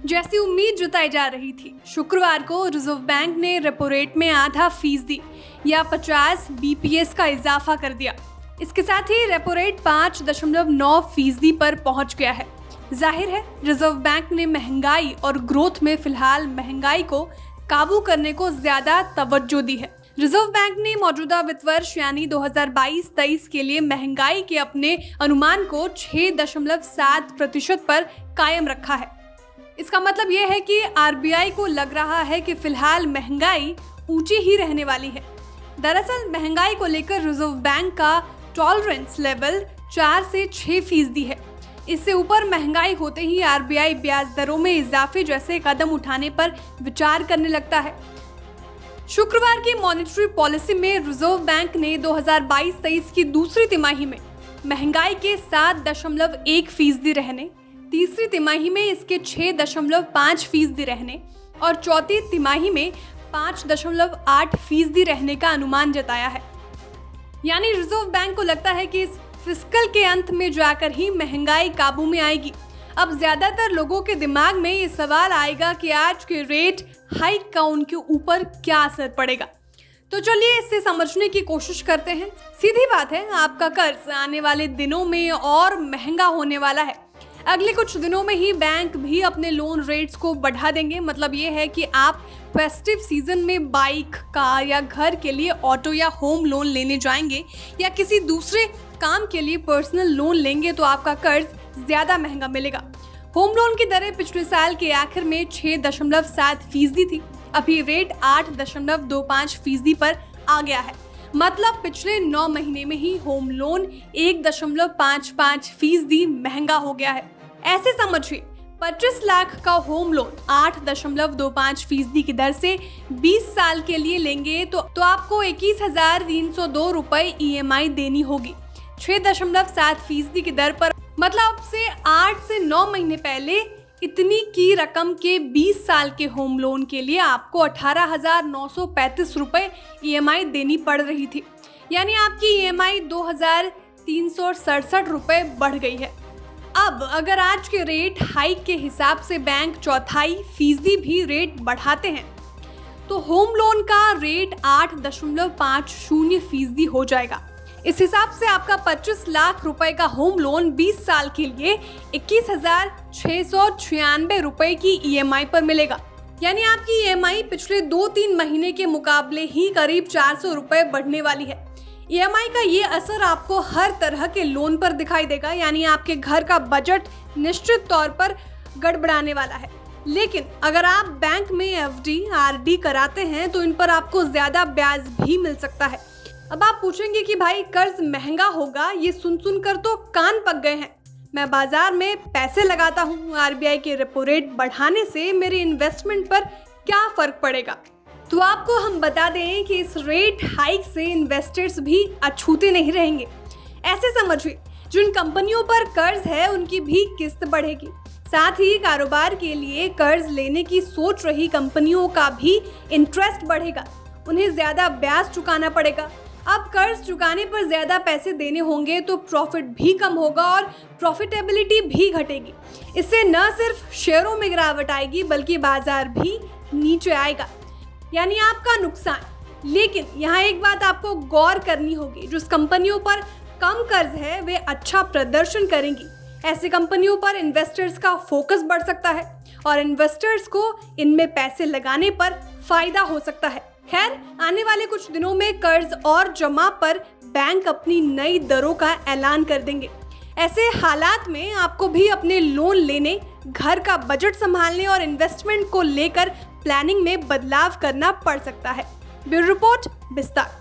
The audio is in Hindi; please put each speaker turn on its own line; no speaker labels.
जैसी उम्मीद जताई जा रही थी, शुक्रवार को रिजर्व बैंक ने रेपो रेट में आधा फीसदी या 50 बीपीएस का इजाफा कर दिया। इसके साथ ही रेपो रेट 5.9% पर पहुंच गया है। जाहिर है, रिजर्व बैंक ने महंगाई और ग्रोथ में फिलहाल महंगाई को काबू करने को ज्यादा तवज्जो दी है। रिजर्व बैंक ने मौजूदा वित्त वर्ष यानी 2022-23 के लिए महंगाई के अपने अनुमान को 6.7% पर कायम रखा है। इसका मतलब यह है कि आरबीआई को लग रहा है कि फिलहाल महंगाई ऊंची ही रहने वाली है। दरअसल महंगाई को लेकर रिजर्व बैंक का टॉलरेंस लेवल 4 से 6% है। इससे ऊपर महंगाई होते ही आरबीआई ब्याज दरों में इजाफे जैसे कदम उठाने पर विचार करने लगता है। शुक्रवार की मॉनेटरी पॉलिसी में रिजर्व बैंक ने 2022-23 की दूसरी तिमाही में महंगाई के 7.1% रहने, तीसरी तिमाही में इसके 6.5% रहने और चौथी तिमाही में 5.8% रहने का अनुमान जताया है। यानी रिजर्व बैंक को लगता है कि इस फिस्कल के अंत में जाकर ही महंगाई काबू में आएगी। अब ज्यादातर लोगों के दिमाग में ये सवाल आएगा कि आज के रेट हाइक का उनके ऊपर क्या असर पड़ेगा। तो चलिए इसे समझने की कोशिश करते हैं। सीधी बात है, आपका कर्ज आने वाले दिनों में और महंगा होने वाला है। अगले कुछ दिनों में ही बैंक भी अपने लोन रेट्स को बढ़ा देंगे। मतलब ये है कि आप फेस्टिव सीजन में बाइक, कार या घर के लिए ऑटो या होम लोन लेने जाएंगे या किसी दूसरे काम के लिए पर्सनल लोन लेंगे तो आपका कर्ज ज्यादा महंगा मिलेगा। होम लोन की दरें पिछले साल के आखिर में 6.7% थी। अभी रेट 8.25% पर आ गया है। मतलब पिछले 9 महीने में ही होम लोन 1.55% महंगा हो गया है। ऐसे समझिए, 25 लाख का होम लोन 8.25% की दर से 20 साल के लिए लेंगे तो आपको 21,302 रुपए EMI देनी होगी 6.7% की दर पर। मतलब अब से 8 से 9 महीने पहले इतनी की रकम के 20 साल के होम लोन के लिए आपको 18,935 रुपए EMI देनी पड़ रही थी। यानी आपकी EMI 2,367 रुपए बढ़ गई है। अब अगर आज के रेट हाइक के हिसाब से बैंक 0.25% भी रेट बढ़ाते हैं तो होम लोन का रेट 8.50% हो जाएगा। इस हिसाब से आपका 25 लाख रुपए का होम लोन 20 साल के लिए 21,696 रुपए की EMI पर मिलेगा। यानी आपकी EMI पिछले 2-3 महीने के मुकाबले ही करीब 400 रुपए बढ़ने वाली है। EMI का ये असर आपको हर तरह के लोन पर दिखाई देगा। यानी आपके घर का बजट निश्चित तौर पर गड़बड़ाने वाला है। लेकिन अगर आप बैंक में FD, RD कराते हैं तो इन पर आपको ज्यादा ब्याज भी मिल सकता है। अब आप पूछेंगे कि भाई कर्ज महंगा होगा, ये सुन कर तो कान पक गए हैं। मैं बाजार में पैसे लगाता हूँ, आरबीआई के रेपो रेट बढ़ाने से मेरे इन्वेस्टमेंट पर क्या फर्क पड़ेगा? तो आपको हम बता दें कि इस रेट हाइक से इन्वेस्टर्स भी अछूते नहीं रहेंगे। ऐसे समझिए, जिन कंपनियों पर कर्ज है उनकी भी किस्त बढ़ेगी। साथ ही कारोबार के लिए कर्ज लेने की सोच रही कंपनियों का भी इंटरेस्ट बढ़ेगा। उन्हें ज्यादा ब्याज चुकाना पड़ेगा। अब कर्ज चुकाने पर ज्यादा पैसे देने होंगे तो प्रॉफिट भी कम होगा और प्रॉफिटेबिलिटी भी घटेगी। इससे न सिर्फ शेयरों में गिरावट आएगी बल्कि बाजार भी नीचे आएगा, यानी आपका नुकसान। लेकिन यहाँ एक बात आपको गौर करनी होगी, जिस कंपनियों पर कम कर्ज है वे अच्छा प्रदर्शन करेंगी। ऐसी कंपनियों पर इन्वेस्टर्स का फोकस बढ़ सकता है और इन्वेस्टर्स को इनमें पैसे लगाने पर फायदा हो सकता है। खैर, आने वाले कुछ दिनों में कर्ज और जमा पर बैंक अपनी नई दरों का ऐलान कर देंगे। ऐसे हालात में आपको भी अपने लोन लेने, घर का बजट संभालने और इन्वेस्टमेंट को लेकर प्लानिंग में बदलाव करना पड़ सकता है। Bureau report, बिस्ताक।